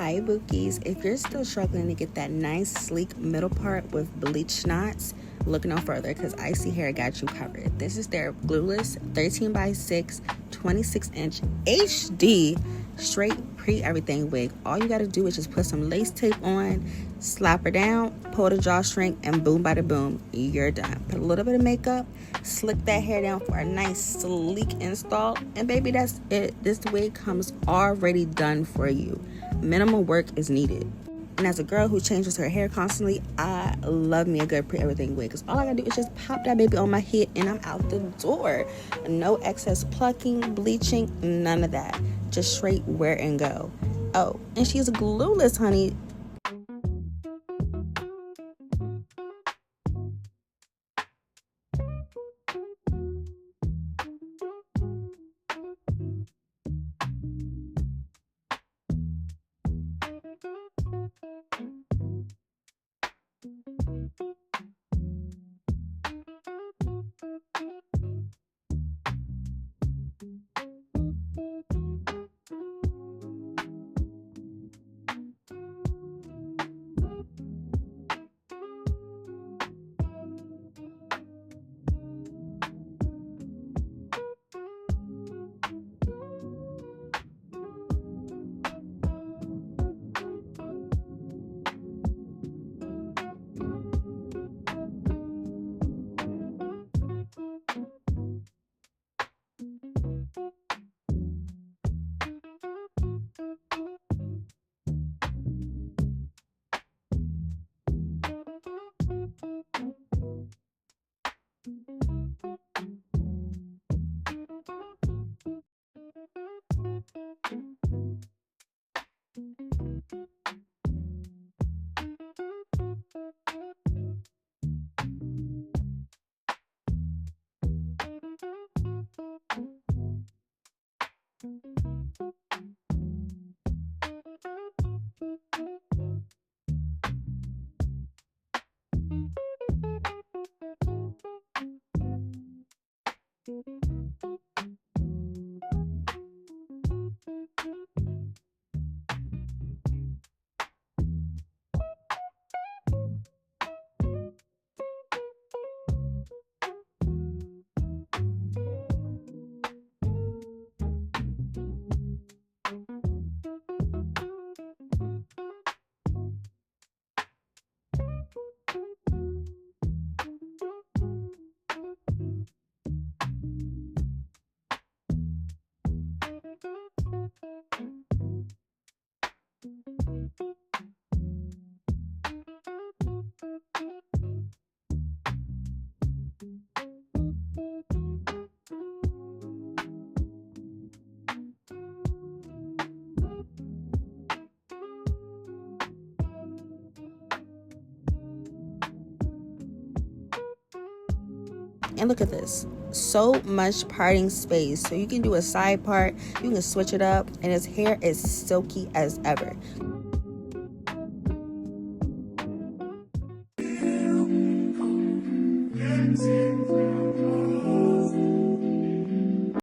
Hi Bookies, if you're still struggling to get that nice sleek middle part with bleach knots, look no further because Isee Hair got you covered. This is their Glueless 13x6 26-inch HD straight pre-everything wig. All you got to do is just put some lace tape on, slap her down, pull the drawstring, and boom bada boom, you're done. Put a little bit of makeup, slick that hair down for a nice sleek install, and baby, that's it. This wig comes already done for you. Minimal work is needed. And as a girl who changes her hair constantly, I love me a good pre-everything wig, because all I gotta do is just pop that baby on my head and I'm out the door. No excess plucking, bleaching, none of that. Just straight wear and go. Oh, and she's glueless, honey. And look at this, so much parting space, so you can do a side part, you can switch it up, and his hair is silky as ever.